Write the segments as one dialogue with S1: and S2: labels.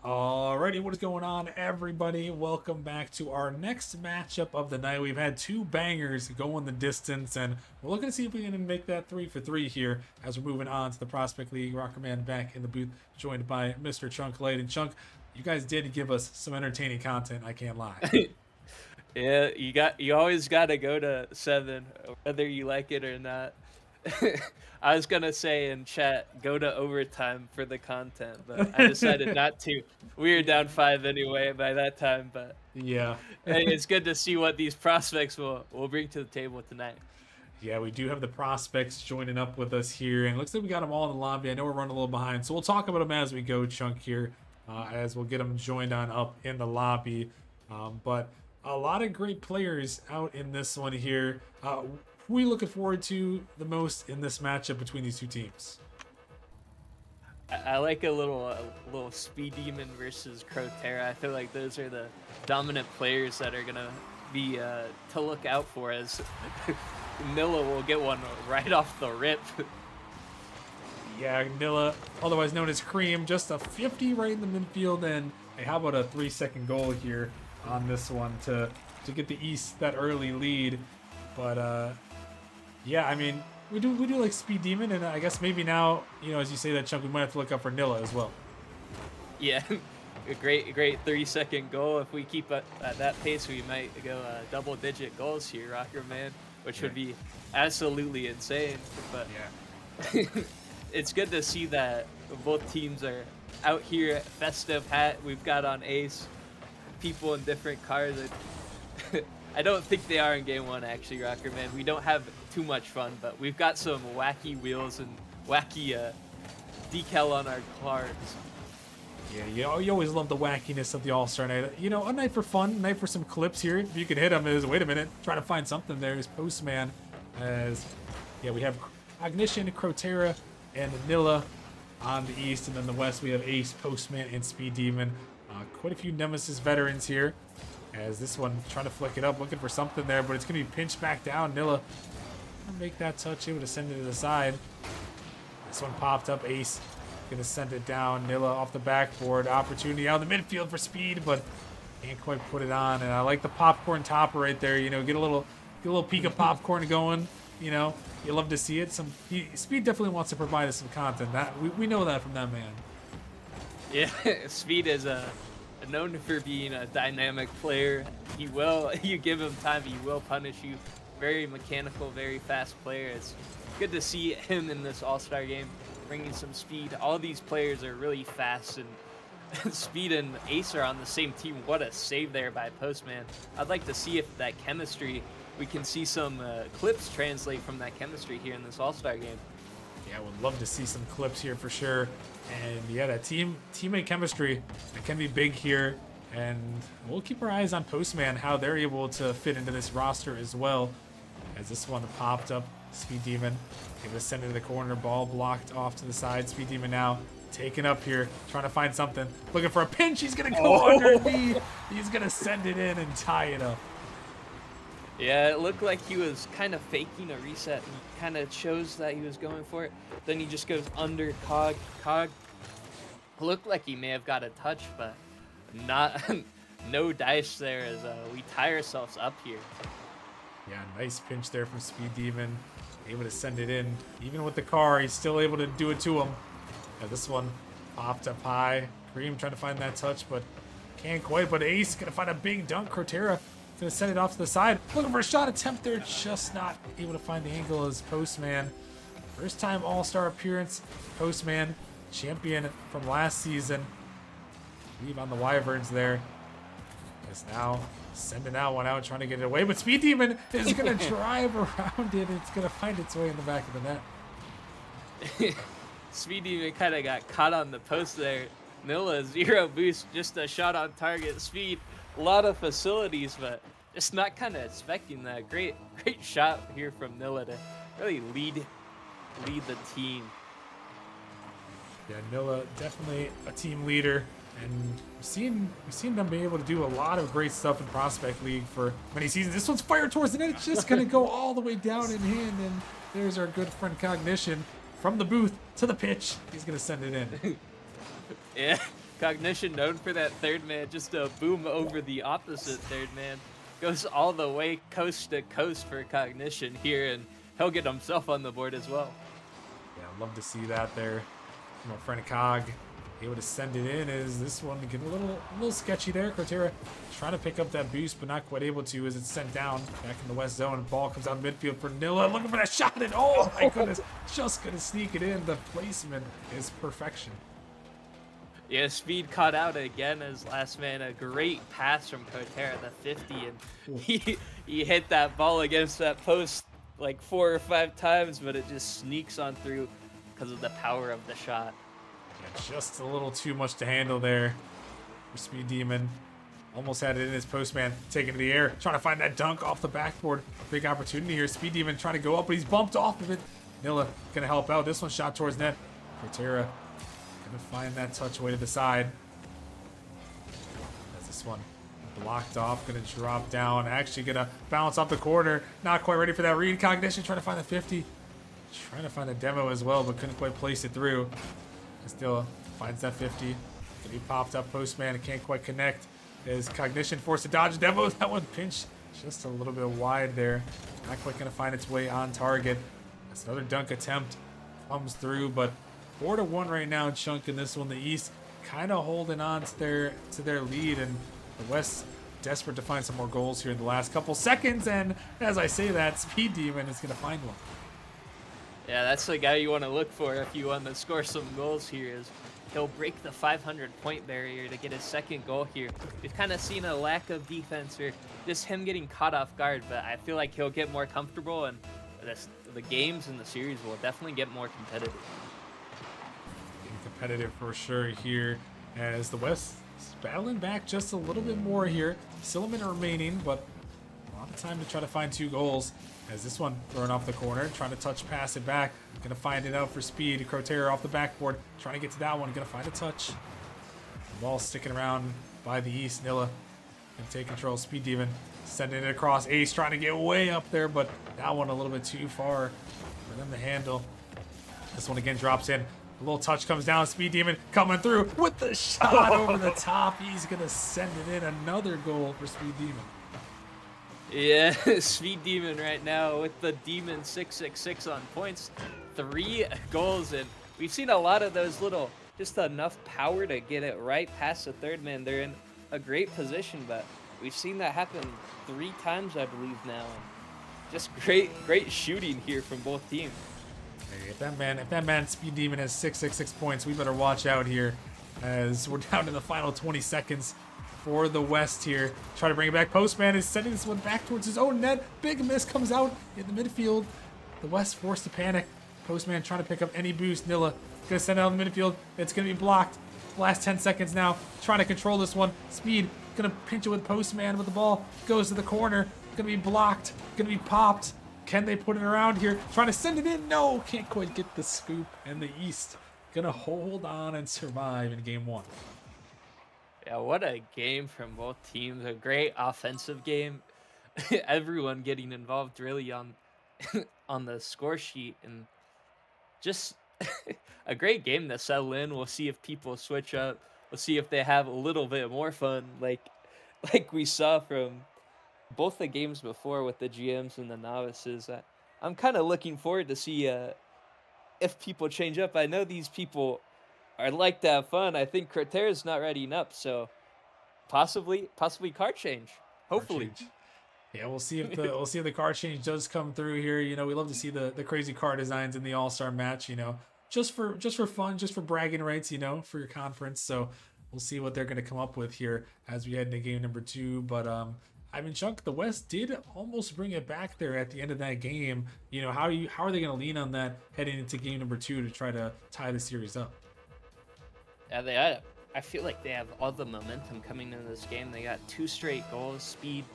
S1: Alrighty, what is going on, everybody? Welcome back to our next matchup of the night. We've had two bangers going the distance, and we're looking to see if we can make that 3-for-3 here as we're moving on to the Prospect League. Rockerman back in the booth, joined by Mr. Chunk Light. And Chunk, you guys did give us some entertaining content, I can't lie.
S2: Yeah, you always gotta go to 7, whether you like it or not. I was gonna say in chat, go to overtime for the content, but I decided not to. We were down 5 anyway by that time, but
S1: Yeah.
S2: hey, it's good to see what these prospects will bring to the table tonight.
S1: Yeah, we do have the prospects joining up with us here, and it looks like we got them all in the lobby. I know we're running a little behind, so we'll talk about them as we go, Chunk, here, as we'll get them joined on up in the lobby. But a lot of great players out in this one here. Who are you looking forward to the most in this matchup between these two teams?
S2: I like a little Speed Demon versus Crotera. I feel like those are the dominant players that are gonna be to look out for, as Nilla will get one right off the rip.
S1: Yeah, Nilla, otherwise known as Cream, just a 50 right in the midfield, and hey, how about a 3-second goal here on this one to get the East that early lead? But yeah, I mean, we do like Speed Demon, and I guess maybe now, as you say that, Chunk, we might have to look up for Nilla as well.
S2: Yeah, a great 30-second goal. If we keep at that pace, we might go double-digit goals here, Rocker Man, which would be absolutely insane. But
S1: Yeah.
S2: it's good to see that both teams are out here. Festive hat we've got on Ace. People in different cars. I don't think they are in game one, actually, Rocker Man. We don't have too much fun, but we've got some wacky wheels and wacky decal on our cars.
S1: Yeah, you always love the wackiness of the All-Star Night. A night for fun, a night for some clips here. If you could hit them, wait a minute, trying to find something there is Postman. Yeah, we have Ignition, Crotera, and Nilla on the East, and then the West we have Ace, Postman, and Speed Demon. Quite a few Nemesis veterans here. As this one trying to flick it up, looking for something there, but it's going to be pinched back down. Nilla gonna make that touch, able to send it to the side. This one popped up. Ace gonna send it down. Nilla off the backboard. Opportunity out in the midfield for Speed, but can't quite put it on. And I like the popcorn topper right there. Get a little peek of popcorn going. You love to see it. Speed definitely wants to provide us some content. That we know that from that man.
S2: Yeah, Speed is known for being a dynamic player. You give him time, he will punish you. Very mechanical, very fast player. It's good to see him in this All-Star game, bringing some speed. All these players are really fast, and Speed and Ace are on the same team. What a save there by Postman. I'd like to see if that chemistry, we can see some clips translate from that chemistry here in this All-Star game.
S1: Yeah, I would love to see some clips here for sure. And yeah, that teammate chemistry, that can be big here. And we'll keep our eyes on Postman, how they're able to fit into this roster as well. As this one popped up, Speed Demon able to send it to the corner, ball blocked off to the side. Speed Demon now taken up here, trying to find something, looking for a pinch. He's gonna go underneath. He's gonna send it in and tie it up.
S2: Yeah, it looked like he was kind of faking a reset. He kind of chose that he was going for it. Then he just goes under Cog. Cog looked like he may have got a touch, but not. No dice there, as we tie ourselves up here.
S1: Yeah, nice pinch there from Speed Demon. Able to send it in. Even with the car, he's still able to do it to him. Yeah, this one popped up high. Cream trying to find that touch, but can't quite. But Ace gonna find a big dunk. Crotera gonna send it off to the side. Looking for a shot attempt there, just not able to find the angle as Postman. First time All-Star appearance. Postman, champion from last season. Leave on the Wyverns there. Is now sending that one out, trying to get it away. But Speed Demon is gonna drive around it. It's gonna find its way in the back of the net.
S2: Speed Demon kind of got caught on the post there. Nilla, 0 boost, just a shot on target. Speed, a lot of facilities, but just not kind of expecting that. Great shot here from Nilla to really lead the team.
S1: Yeah, Nilla definitely a team leader, and we've seen them be able to do a lot of great stuff in Prospect League for many seasons. This one's fired towards the net. It's just gonna go all the way down in hand, and there's our good friend Cognition from the booth to the pitch. He's gonna send it in.
S2: Yeah, Cognition known for that third man, just a boom over the opposite third man. Goes all the way coast to coast for Cognition here, and he'll get himself on the board as well.
S1: Yeah, I'd love to see that there from our friend Cog. Able to send it in. Is this one getting a little sketchy there? Cortera trying to pick up that boost, but not quite able to as it's sent down back in the west zone. Ball comes out midfield for Nilla. Looking for that shot, and oh my goodness, just gonna sneak it in. The placement is perfection.
S2: Yeah, Speed caught out again as last man. A great pass from Cortera, the 50, and he hit that ball against that post like 4 or 5 times, but it just sneaks on through because of the power of the shot.
S1: Just a little too much to handle there for Speed Demon. Almost had it in his postman, taking it to the air, trying to find that dunk off the backboard. Big opportunity here. Speed Demon trying to go up, but he's bumped off of it. Nilla gonna help out. This one shot towards net. Cortera gonna find that touch way to the side. That's this one blocked off, gonna drop down. Actually gonna bounce off the corner. Not quite ready for that read. Cognition trying to find the 50. Trying to find the demo as well, but couldn't quite place it through. Still finds that 50. He popped up postman and can't quite connect. His Cognition forced to dodge demo. That one pinched just a little bit wide there. Not quite gonna find its way on target. That's another dunk attempt. Comes through, but 4-1 right now. Chunk in this one. The East kind of holding on to their lead, and the West desperate to find some more goals here in the last couple seconds. And as I say that, Speed Demon is gonna find one.
S2: Yeah, that's the guy you want to look for if you want to score some goals here. Is he'll break the 500-point barrier to get his second goal here. We've kind of seen a lack of defense or just him getting caught off guard, but I feel like he'll get more comfortable, and the games in the series will definitely get more competitive.
S1: Getting competitive for sure here as the West is battling back just a little bit more here. Still a minute remaining, but a lot of time to try to find 2 goals. As this one thrown off the corner, trying to touch pass it back. Gonna find it out for Speed. Cortera off the backboard, trying to get to that one. Gonna find a touch. The ball sticking around by the East. Nilla can take control. Speed Demon sending it across. Ace trying to get way up there, but that one a little bit too far for them to handle. This one again drops in. A little touch comes down. Speed Demon coming through with the shot over the top. He's gonna send it in. Another goal for Speed Demon.
S2: Yeah, Speed Demon right now with the Demon 666 on points. 3 goals, and we've seen a lot of those little, just enough power to get it right past the third man. They're in a great position, but we've seen that happen 3 times, I believe, now. And just great shooting here from both teams.
S1: Hey, if that man Speed Demon has 666 points, we better watch out here as we're down to the final 20 seconds. For the West here. Try to bring it back. Postman is sending this one back towards his own net. Big miss comes out in the midfield. The West forced to panic. Postman trying to pick up any boost. Nilla gonna send it out in the midfield. It's gonna be blocked. Last 10 seconds now. Trying to control this one. Speed gonna pinch it with Postman, but the ball goes to the corner. Gonna be blocked. Gonna be popped. Can they put it around here? Trying to send it in. No, can't quite get the scoop. And the East gonna hold on and survive in game 1.
S2: Yeah, what a game from both teams. A great offensive game. Everyone getting involved really on the score sheet, and just a great game to settle in. We'll see if people switch up. We'll see if they have a little bit more fun, like we saw from both the games before with the GMs and the novices. I'm kind of looking forward to see if people change up. I know these people are like to have fun. I think Cortera's not readying up, so possibly card change. Hopefully.
S1: Card change. Yeah, we'll see if the card change does come through here. You know, we love to see the crazy card designs in the All-Star match, you know, just for fun, just for bragging rights, you know, for your conference. So we'll see what they're going to come up with here as we head into game number 2. But I mean, Chuck, the West did almost bring it back there at the end of that game. You know, how are they going to lean on that heading into game number 2 to try to tie the series up?
S2: Yeah, I feel like they have all the momentum coming into this game. They got 2 straight goals. Speed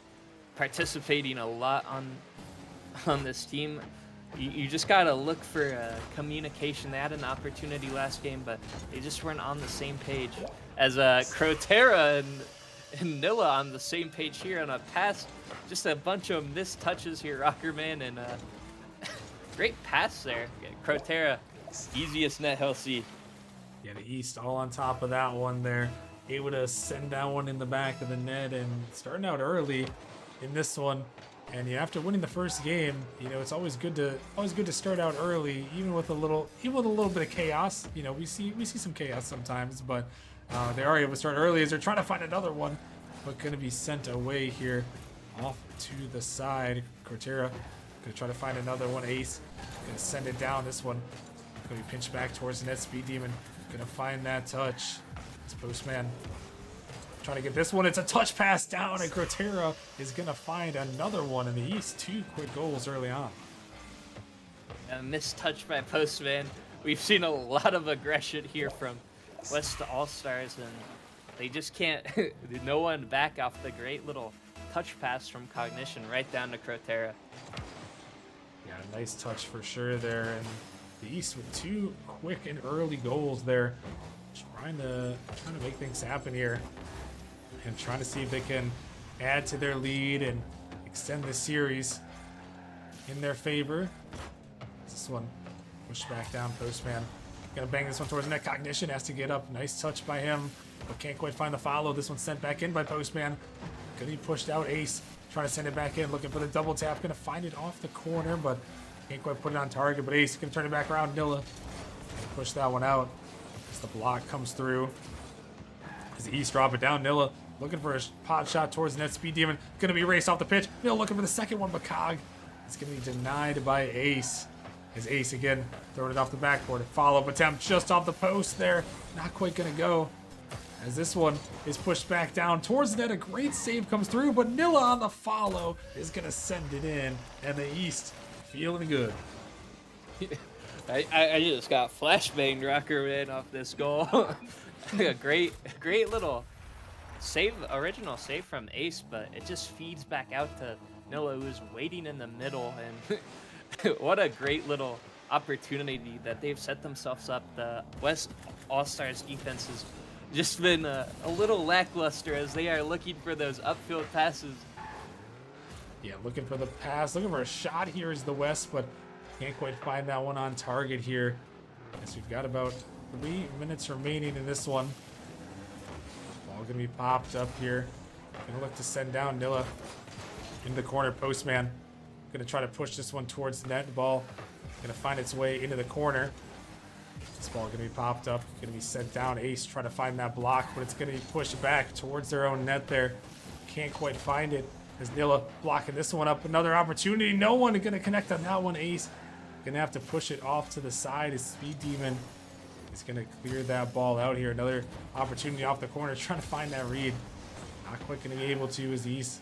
S2: participating a lot on this team. You just got to look for communication. They had an opportunity last game, but they just weren't on the same page. As Cortera and Nilla on the same page here on a pass. Just a bunch of missed touches here, Rockerman, and great pass there. Cortera, easiest net he'll see.
S1: Yeah, the East all on top of that one there. Able to send that one in the back of the net and starting out early in this one. And yeah, after winning the first game, it's always good to start out early, even with a little bit of chaos. We see some chaos sometimes, but they are able to start early as they're trying to find another one, but going to be sent away here, off to the side. Cortera gonna try to find another one. Ace gonna send it down. This one gonna be pinched back towards the net. Speed Demon gonna find that touch. This Postman trying to get this one. It's a touch pass down, and Cortera is gonna find another one in the East. 2 quick goals early on.
S2: A missed touch by Postman. We've seen a lot of aggression here from West All-Stars, and they just can't. No one back off the great little touch pass from Cognition right down to Cortera.
S1: Yeah, nice touch for sure there, and the East with 2 quick and early goals there, trying to make things happen here, and trying to see if they can add to their lead and extend the series in their favor. This one pushed back down. Postman gonna bang this one towards the net. Cognition has to get up. Nice touch by him, but can't quite find the follow. This one's sent back in by Postman. Gonna be pushed out. Ace trying to send it back in, looking for the double tap. Gonna find it off the corner, but can't quite put it on target. But Ace can turn it back around. Nilla gonna push that one out as the block comes through. As the East drop it down, Nilla looking for a pot shot towards the net. Speed Demon gonna be raced off the pitch. Nilla looking for the second one, but Cog is gonna be denied by Ace. As Ace again throwing it off the backboard. Follow-up attempt just off the post there. Not quite gonna go. As this one is pushed back down towards the net, a great save comes through, but Nilla on the follow is gonna send it in, and the East feeling good.
S2: I just got flashbanged Rocker Man off this goal. A great little save, original save from Ace, but it just feeds back out to Nilla, who's waiting in the middle, and what a great little opportunity that they've set themselves up. The West All-Stars defense has just been a little lackluster as they are looking for those upfield passes.
S1: Yeah, looking for the pass, looking for a shot here is the West, but can't quite find that one on target here. As we've got about 3 minutes remaining in this one. Ball gonna be popped up here. Gonna look to send down Nilla in the corner. Postman gonna try to push this one towards the net. The ball gonna find its way into the corner. This ball gonna be popped up, gonna be sent down. Ace trying to find that block, but it's gonna be pushed back towards their own net there. Can't quite find it as Nilla blocking this one up. Another opportunity. No one gonna connect on that one. Ace gonna have to push it off to the side as Speed Demon is gonna clear that ball out here. Another opportunity off the corner, trying to find that read. Not quite gonna be able to as the East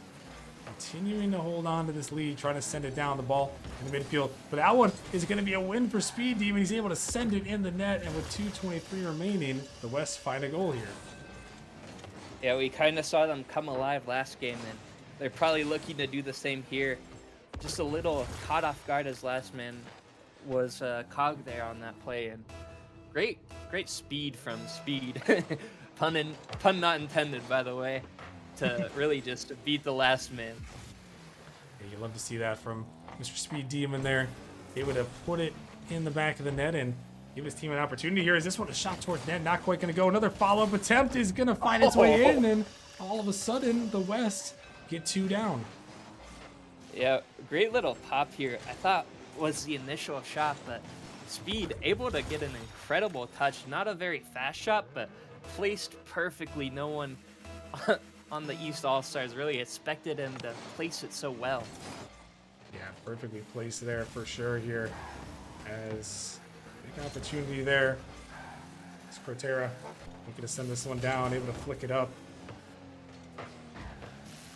S1: continuing to hold on to this lead, trying to send it down the ball in the midfield. But that one is going to be a win for Speed Demon. He's able to send it in the net, and with 2:23 remaining, the West find a goal here.
S2: Yeah, we kind of saw them come alive last game, and they're probably looking to do the same here. Just a little caught off guard as last man was Cog there on that play, and great speed from Speed. Pun not intended, by the way. To really just beat the last man.
S1: Yeah, you love to see that from Mr. Speed Demon there. Able to put it in the back of the net and give his team an opportunity here. Is this one a shot towards net? Not quite going to go. Another follow-up attempt is going to find its way in, and all of a sudden, the West get 2 down.
S2: Yeah, great little pop here. I thought was the initial shot, but Speed able to get an incredible touch. Not a very fast shot, but placed perfectly. No one on the East All-Stars really expected him to place it so well.
S1: Yeah, perfectly placed there for sure here. As big opportunity there. It's Cortera looking to send this one down, able to flick it up.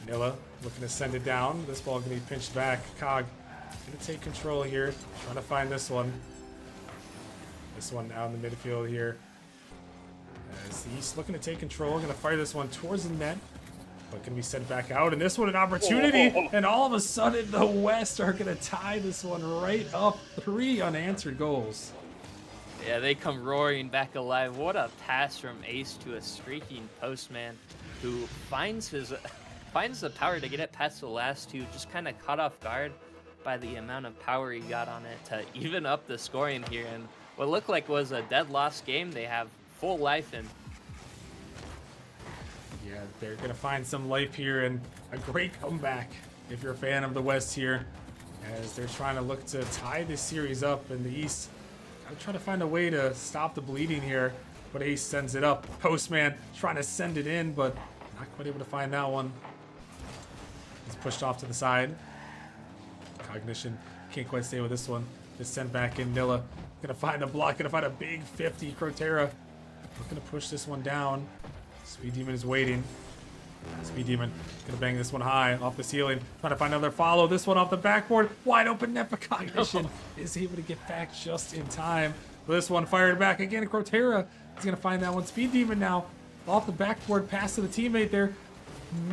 S1: Nilla looking to send it down. This ball gonna be pinched back. Cog gonna take control here, trying to find this one. This one out in the midfield here. As the East looking to take control, gonna fire this one towards the net. But can be sent back out, and this one an opportunity, and all of a sudden the West are gonna tie this one right up. 3 unanswered goals.
S2: Yeah, they come roaring back alive. What a pass from Ace to a streaking Postman, who finds the power to get it past the last 2. Just kind of caught off guard by the amount of power he got on it to even up the scoring here. And what looked like was a dead loss game. They have full life in.
S1: Yeah, they're going to find some life here and a great comeback if you're a fan of the West here, as they're trying to look to tie this series up in the East. I'm trying to find a way to stop the bleeding here, but Ace sends it up. Postman trying to send it in, but not quite able to find that one. He's pushed off to the side. Cognition can't quite stay with this one. Just sent back in. Nilla gonna find a block, gonna find a big 50. Crotera looking to push this one down. Speed Demon is waiting. Speed Demon gonna bang this one high off the ceiling. Trying to find another follow. This one off the backboard. Wide open net, but Cognition is able to get back just in time. This one fired back again. Crotera is gonna find that one. Speed Demon now off the backboard, pass to the teammate there.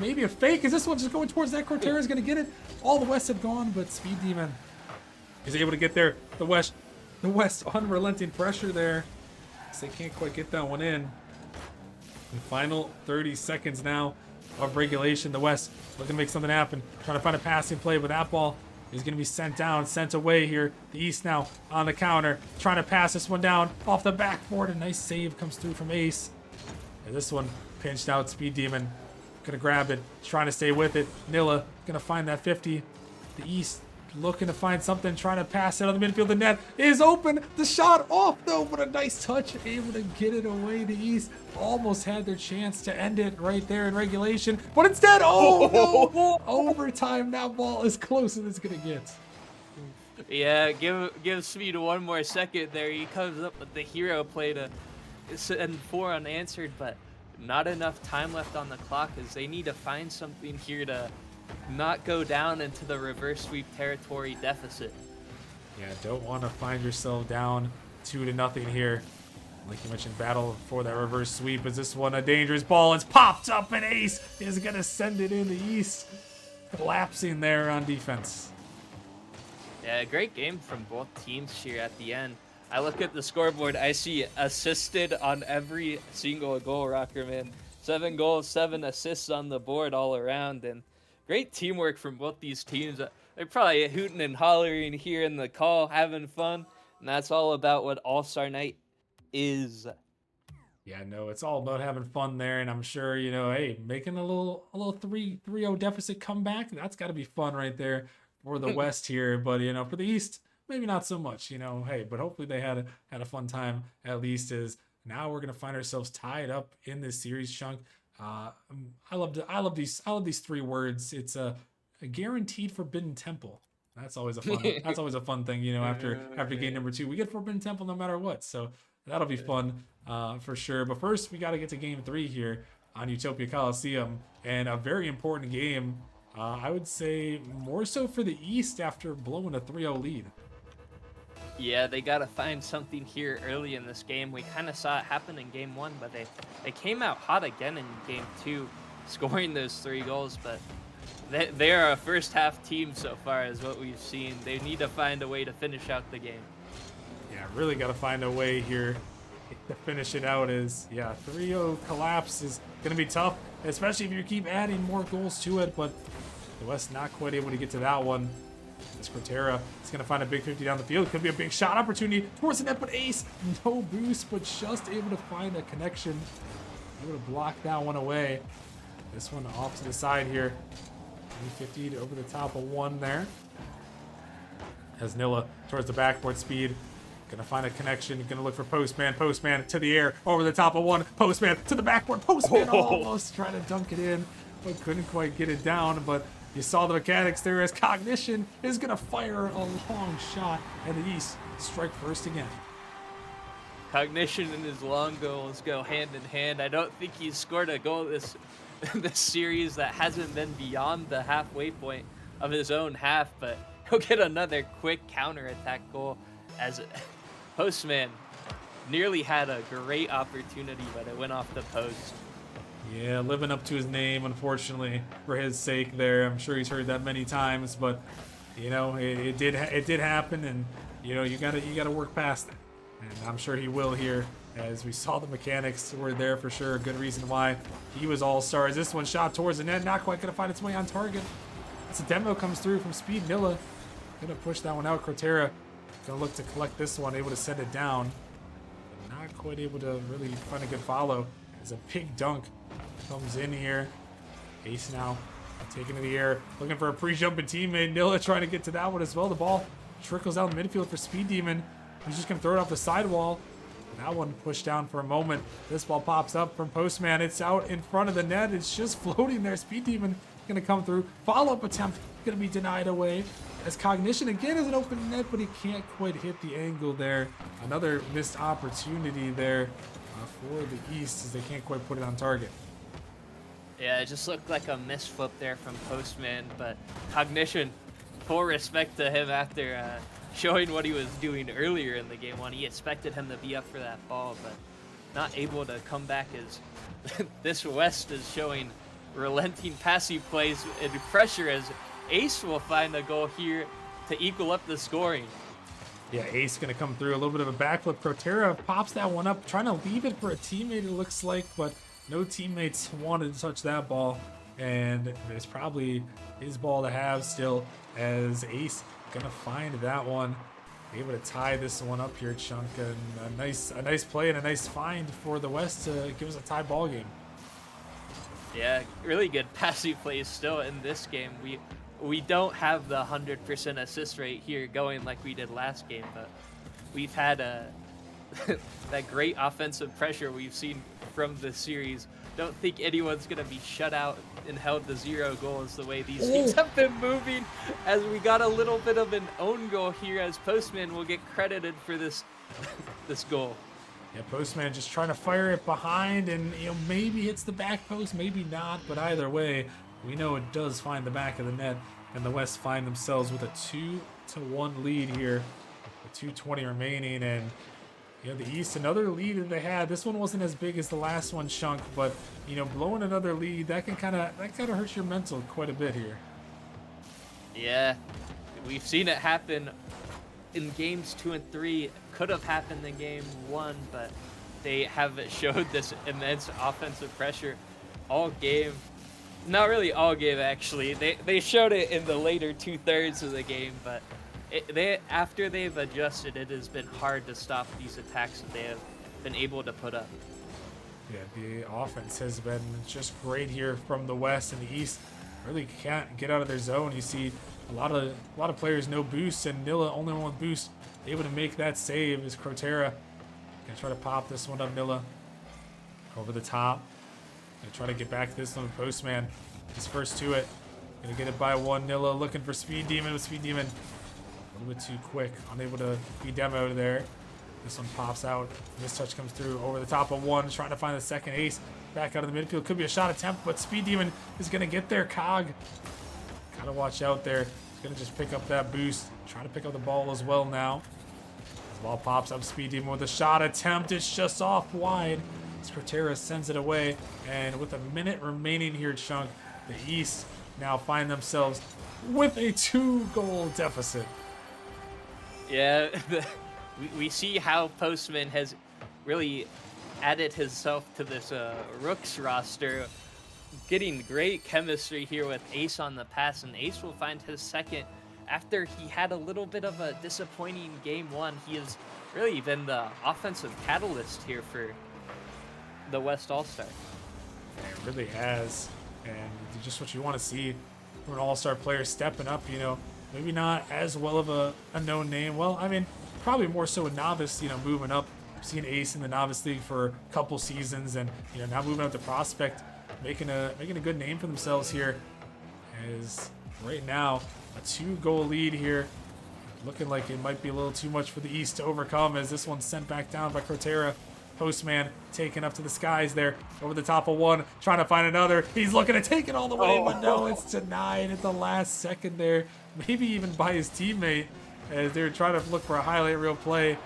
S1: Maybe a fake. Is this one just going towards that? Crotera is gonna get it. All the West have gone, but Speed Demon is able to get there. The West unrelenting pressure there. So they can't quite get that one in. The final 30 seconds now of regulation. The West looking to make something happen. Trying to find a passing play, but that ball is going to be sent down, sent away here. The East now on the counter. Trying to pass this one down off the backboard. A nice save comes through from Ace. And this one pinched out. Speed Demon gonna grab it, trying to stay with it. Nilla gonna find that 50. The East looking to find something, trying to pass it on the midfield. The net is open. The shot off though, but a nice touch, able to get it away. The East almost had their chance to end it right there in regulation, but instead, oh no! Overtime. That ball is close as it's gonna get.
S2: Yeah, give Speed one more second there. He comes up with the hero play to send 4 unanswered, but not enough time left on the clock as they need to find something here to not go down into the reverse sweep territory deficit.
S1: Yeah, don't want to find yourself down 2-0 here. Like you mentioned, battle for that reverse sweep. Is this one a dangerous ball? It's popped up, and Ace is going to send it in the East. Collapsing there on defense.
S2: Yeah, great game from both teams here at the end. I look at the scoreboard, I see assisted on every single goal, Rocker, man. 7 goals, 7 assists on the board all around, and great teamwork from both these teams. They're probably hooting and hollering here in the call, having fun, and that's all about what All-Star Night is.
S1: Yeah, no, it's all about having fun there, and I'm sure, you know, hey, making a little 3-0 deficit comeback, that's got to be fun right there for the West here, but, you know, for the East, maybe not so much, you know, hey, but hopefully they had a fun time at least. As now we're going to find ourselves tied up in this series chunk. I love these 3 words. It's a guaranteed Forbidden Temple. That's always a fun thing, you know, after game number 2, we get Forbidden Temple no matter what. So that'll be fun for sure. But first we got to get to game 3 here on Utopia Coliseum, and a very important game. I would say more so for the East after blowing a 3-0 lead.
S2: Yeah, they got to find something here early in this game. We kind of saw it happen in game 1, but they came out hot again in game 2, scoring those 3 goals. But they are a first half team so far is what we've seen. They need to find a way to finish out the game.
S1: Yeah, really got to find a way here to finish it out. Is 3-0 collapse is going to be tough, especially if you keep adding more goals to it. But the West not quite able to get to that one. This Crotera is going to find a big 50 down the field. Could be a big shot opportunity towards the net, but Ace, no boost, but just able to find a connection. Able to block that one away. This one off to the side here. 50 over the top of one there. As Nilla towards the backboard. Speed. Gonna find a connection. Gonna look for Postman. Postman to the air. Over the top of one. Postman to the backboard. Postman almost trying to dunk it in, but couldn't quite get it down. But you saw the mechanics there as Cognition is going to fire a long shot, and the East strike first again.
S2: Cognition and his long goals go hand in hand. I don't think he's scored a goal this series that hasn't been beyond the halfway point of his own half, but he'll get another quick counterattack goal as Postman nearly had a great opportunity, but it went off the post.
S1: Yeah, living up to his name, unfortunately, for his sake there. I'm sure he's heard that many times, but, you know, it did happen, and, you know, you gotta work past it. And I'm sure he will here, as we saw the mechanics were there for sure. A good reason why he was all-star. As this one shot towards the net, not quite gonna find its way on target. As a demo comes through from Speed. Nilla gonna push that one out. Crotera gonna look to collect this one, able to send it down. Not quite able to really find a good follow. As a big dunk comes in here. Ace now taking to the air, looking for a pre-jumping teammate. Nilla trying to get to that one as well. The ball trickles out in the midfield for Speed Demon. He's just going to throw it off the sidewall. That one pushed down for a moment. This ball pops up from Postman. It's out in front of the net. It's just floating there. Speed Demon going to come through. Follow-up attempt going to be denied away. As Cognition again is an open net, but he can't quite hit the angle there. Another missed opportunity there for the East as they can't quite put it on target.
S2: Yeah, it just looked like a misflip there from Postman, but Cognition, full respect to him after showing what he was doing earlier in the game when he expected him to be up for that ball, but not able to come back as this West is showing relenting passing plays and pressure as Ace will find a goal here to equal up the scoring.
S1: Yeah, Ace going to come through. A little bit of a backflip. Crotera pops that one up, trying to leave it for a teammate, it looks like, but no teammates wanted to touch that ball. And it's probably his ball to have still, as Ace going to find that one. Able to tie this one up here, Chunk. And a nice play and a nice find for the West to give us a tie ball game.
S2: Yeah, really good passing plays still in this game. We don't have the 100% assist rate here going like we did last game, but we've had that great offensive pressure we've seen from the series. Don't think anyone's going to be shut out and held to 0 goals the way these teams have been moving, as we got a little bit of an own goal here, as Postman will get credited for this this goal.
S1: Yeah, Postman just trying to fire it behind, and maybe hits the back post, maybe not, but either way, we know it does find the back of the net, and the West find themselves with a 2-1 lead here, with 2:20 remaining, and the East, another lead that they had. This one wasn't as big as the last one, Chunk, but blowing another lead, that kind of hurts your mental quite a bit here.
S2: Yeah, we've seen it happen in games 2 and 3. Could have happened in game 1, but they have showed this immense offensive pressure all game. Not really all game, actually. They showed it in the later 2/3 of the game, but after they've adjusted, it has been hard to stop these attacks that they have been able to put up.
S1: Yeah, the offense has been just great here from the West, and the East really can't get out of their zone. You see a lot of players no boost, and Nilla only one with boost, able to make that save is Crotera. Gonna try to pop this one up, Nilla. Over the top. Gonna try to get back to this one with Postman. He's first to it. Gonna get it by 1. Nilla looking for Speed Demon, with Speed Demon a little bit too quick, unable to be demoed there. This one pops out. This touch comes through over the top of 1, trying to find the second ace. Back out of the midfield. Could be a shot attempt, but Speed Demon is going to get there. Cog. Gotta watch out there. He's going to just pick up that boost. Trying to pick up the ball as well now. The ball pops up. Speed Demon with a shot attempt. It's just off wide. Scrotera sends it away. And with a minute remaining here, Chunk, the East now find themselves with a 2-goal deficit.
S2: Yeah, we see how Postman has really added himself to this Rooks roster, getting great chemistry here with Ace on the pass, and Ace will find his second after he had a little bit of a disappointing game 1. He has really been the offensive catalyst here for the West All-Star.
S1: It really has, and just what you want to see from an All-Star player stepping up, maybe not as well of a known name. Well, I mean, probably more so a novice, moving up. Seeing Ace in the novice league for a couple seasons, and now moving up to prospect, making a good name for themselves here. As right now a 2-goal lead here, looking like it might be a little too much for the East to overcome, as this one's sent back down by Crotera. Postman taken up to the skies there, over the top of 1, trying to find another. He's looking to take it all the way, but no, it's denied at the last second there. Maybe even by his teammate, as they're trying to look for a highlight reel play.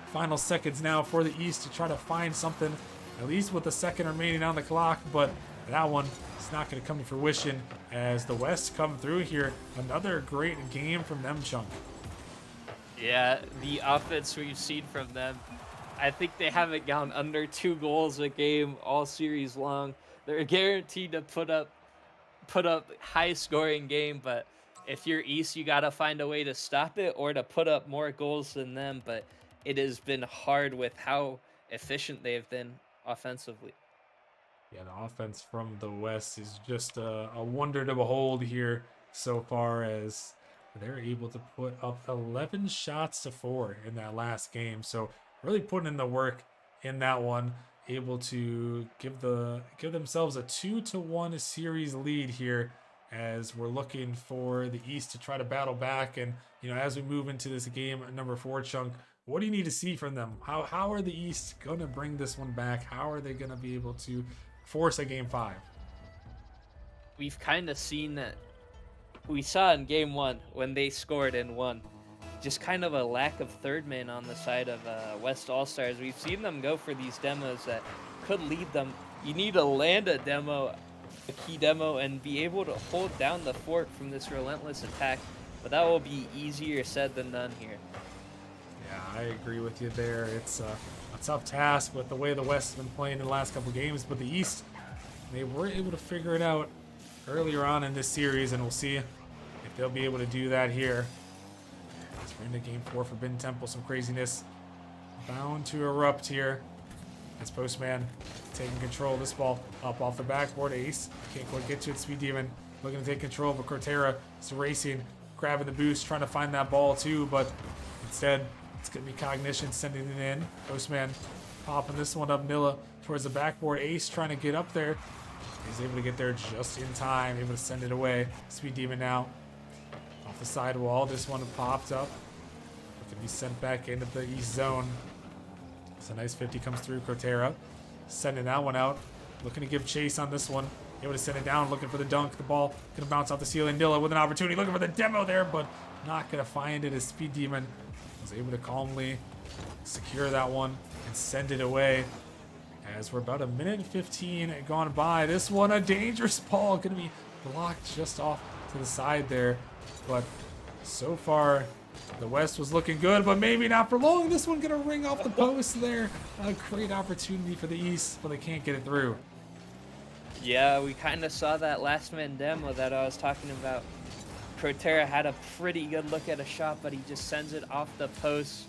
S1: Final seconds now for the East to try to find something, at least with a second remaining on the clock, but that one is not going to come to fruition as the West come through here. Another great game from them, Chunk.
S2: Yeah, the offense we've seen from them, I think they haven't gone under 2 goals a game all series long. They're guaranteed to put up high scoring game, but if you're East, you got to find a way to stop it or to put up more goals than them, but it has been hard with how efficient they've been offensively.
S1: Yeah, the offense from the West is just a wonder to behold here so far, as they're able to put up 11 shots to 4 in that last game. So really putting in the work in that one, able to give themselves a 2-1 series lead here, as we're looking for the East to try to battle back. And as we move into this game number 4, Chunk, what do you need to see from them? How are the East going to bring this one back? How are they going to be able to force a game 5?
S2: We've kind of seen that. We saw in game 1 when they scored and won, just kind of a lack of third man on the side of West All-Stars. We've seen them go for these demos that could lead them. You need to land a demo, a key demo, and be able to hold down the fort from this relentless attack. But that will be easier said than done here.
S1: Yeah, I agree with you there. It's a tough task with the way the West has been playing in the last couple games, but the East, they were able to figure it out earlier on in this series, and we'll see if they'll be able to do that here. As we're into game 4 for Ben Temple, some craziness bound to erupt here. As Postman taking control of this ball up off the backboard. Ace can't quite get to it. Speed Demon looking to take control, but Cortera is racing, grabbing the boost, trying to find that ball too, but instead it's going to be Cognition sending it in. Postman popping this one up. Nilla towards the backboard. Ace trying to get up there. He's able to get there just in time, able to send it away. Speed Demon now off the sidewall. This one popped up. It can be sent back into the East zone. So nice 50 comes through. Cortera sending that one out. Looking to give chase on this one. Able to send it down, looking for the dunk. The ball going to bounce off the ceiling. Nilla with an opportunity, looking for the demo there, but not going to find it, as Speed Demon was able to calmly secure that one and send it away. As we're about 1:15 gone by. This one, a dangerous ball, going to be blocked just off to the side there. But so far, the West was looking good, but maybe not for long. This one going to ring off the post there. A great opportunity for the East, but they can't get it through.
S2: Yeah, we kind of saw that last man demo that I was talking about. Cortera had a pretty good look at a shot, but he just sends it off the post.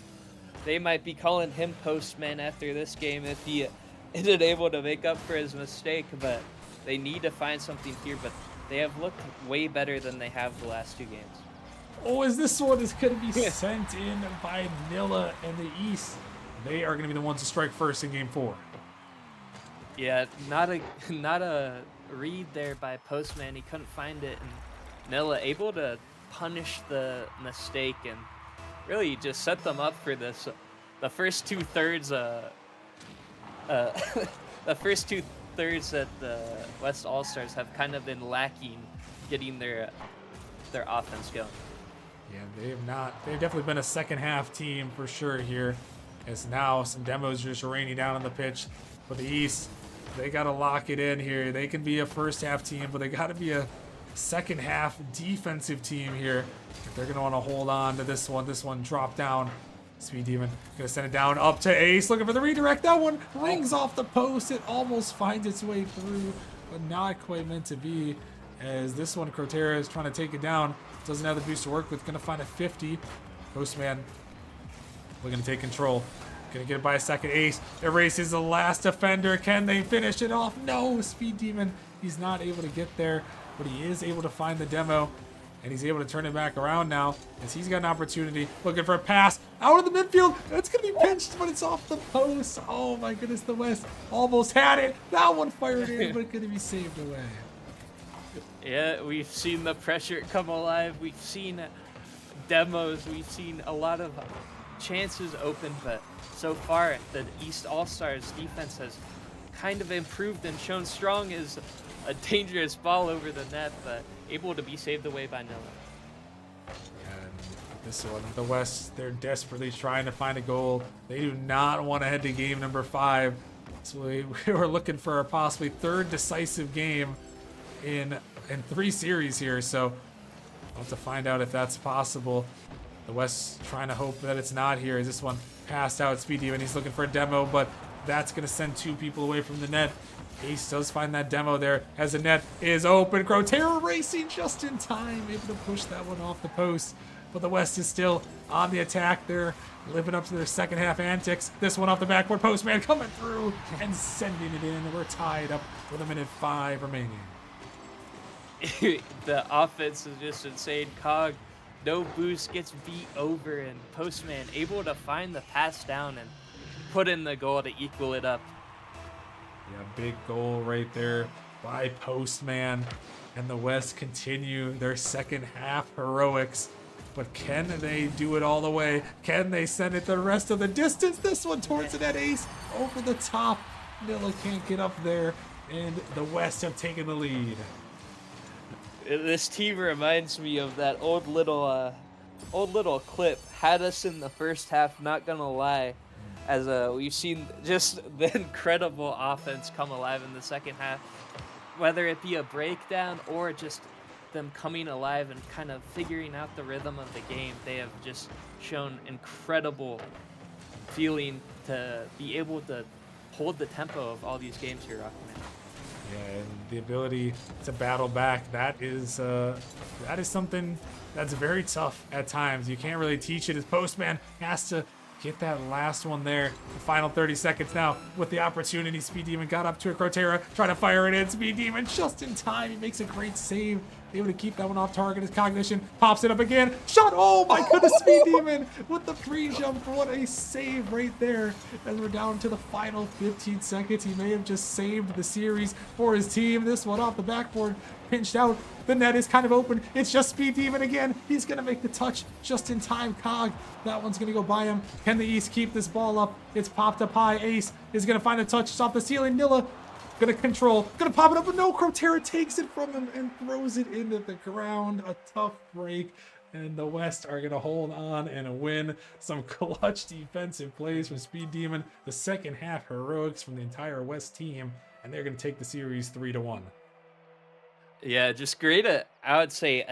S2: They might be calling him postman after this game if he isn't able to make up for his mistake, but they need to find something here. But they have looked way better than they have the last 2 games.
S1: Oh, as this one is going to be sent in by Nilla and the East. They are going to be the ones to strike first in game 4.
S2: Yeah, not a read there by Postman. He couldn't find it, and Nilla able to punish the mistake and really just set them up for this. The first 2/3, the first 2/3 that the West All Stars have kind of been lacking, getting their offense going.
S1: Yeah, they have not. They've definitely been a second half team for sure here. As now some demos just raining down on the pitch for the East. They got to lock it in here. They can be a first half team, but they got to be a second half defensive team here if they're going to want to hold on to this one. This one dropped down. Speed Demon going to send it down up to Ace, looking for the redirect. That one rings off the post. It almost finds its way through, but not quite meant to be, as this one Cortera is trying to take it down. Doesn't have the boost to work with. Going to find a 50. Postman looking to take control. Gonna get it by a second. Ace erases the last defender. Can they finish it off? No, Speed Demon, he's not able to get there, but he is able to find the demo, and he's able to turn it back around now, as he's got an opportunity. Looking for a pass out of the midfield. It's gonna be pinched, but it's off the post. Oh my goodness, the West almost had it. That one fired in, but it's gonna be saved away.
S2: Yeah, we've seen the pressure come alive. We've seen demos. We've seen a lot of chances open, but so far the East All-Stars defense has kind of improved and shown strong as a dangerous ball over the net, but able to be saved away by Nilla.
S1: And this one, the West, they're desperately trying to find a goal. They do not want to head to game number 5. So we were looking for a possibly 3rd decisive game in 3 series here. So I'll have to find out if that's possible. The West trying to hope that it's not here. Is this one passed out? Speed Demon, he's looking for a demo, but that's going to send 2 people away from the net. Ace does find that demo there as the net is open. Cortera racing just in time, able to push that one off the post. but the West is still on the attack. They're living up to their second half antics. This one off the backboard, Postman coming through and sending it in. We're tied up with 1:05 remaining.
S2: The offense is just insane. Cog, no boost, gets beat over, and Postman able to find the pass down and put in the goal to equal it up.
S1: Yeah, big goal right there by Postman. And the West continue their second half heroics. But can they do it all the way? Can they send it the rest of the distance? This one towards the net, ace over the top. Nilla can't get up there, and the West have taken the lead.
S2: This team reminds me of that old little clip. Had us in the first half, not gonna lie, as we've seen just the incredible offense come alive in the second half, whether it be a breakdown or just them coming alive and kind of figuring out the rhythm of the game. They have just shown incredible feeling to be able to hold the tempo of all these games here, Rockman.
S1: Yeah, and the ability to battle back, that is something that's very tough at times. You can't really teach it. As Postman has to get that last one there. The final 30 seconds now with the opportunity. Speed Demon got up to a Crotera, trying to fire it in. Speed Demon just in time. He makes a great save. Able to keep that one off target. His cognition pops it up again. Shot. Oh my goodness, Speed Demon with the pre-jump. What a save right there. As we're down to the final 15 seconds. He may have just saved the series for his team. This one off the backboard. Pinched out. The net is kind of open. It's just Speed Demon again. He's going to make the touch just in time. Cog, that one's going to go by him. Can the East keep this ball up? It's popped up high. Ace is going to find a touch. It's off the ceiling. Nilla gonna control, gonna pop it up, but no, Crotera takes it from him and throws it into the ground. A tough break, and the West are gonna hold on and win. Some clutch defensive plays from Speed Demon. The second half heroics from the entire West team, and they're gonna take the series 3-1.
S2: Yeah, just great. I would say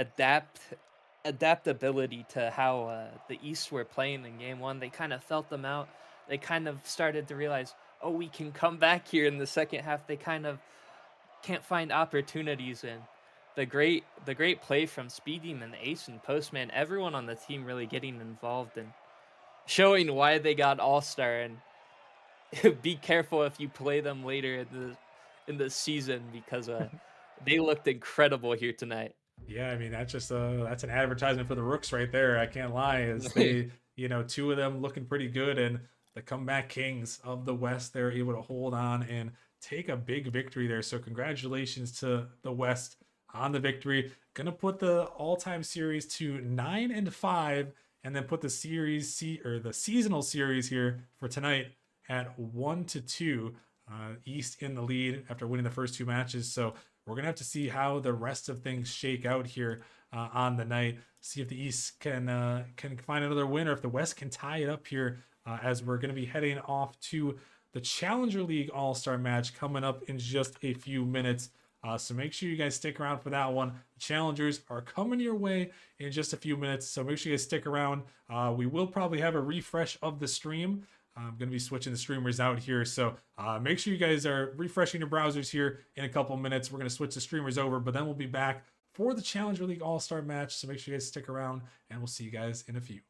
S2: adaptability to how the East were playing in game one. They kind of felt them out. They kind of started to realize, oh, we can come back here in the second half. They kind of can't find opportunities, and the great play from Speed Demon, Ace, and Postman, everyone on the team really getting involved and showing why they got All-Star. And be careful if you play them later in the season, because they looked incredible here tonight.
S1: Yeah, I mean, that's an advertisement for the Rooks right there. I can't lie. As they, two of them looking pretty good, and the comeback kings of the West, they're able to hold on and take a big victory there. So congratulations to the West on the victory. Gonna put the all-time series to 9-5, and then put the the seasonal series here for tonight at 1-2. East in the lead after winning the first two matches. So we're gonna have to see how the rest of things shake out here on the night. See if the East can find another win, or if the West can tie it up here. As we're going to be heading off to the Challenger League All-Star match coming up in just a few minutes. So make sure you guys stick around for that one. The Challengers are coming your way in just a few minutes, so make sure you guys stick around. We will probably have a refresh of the stream. I'm going to be switching the streamers out here, so make sure you guys are refreshing your browsers here in a couple minutes. We're going to switch the streamers over, but then we'll be back for the Challenger League All-Star match, so make sure you guys stick around, and we'll see you guys in a few.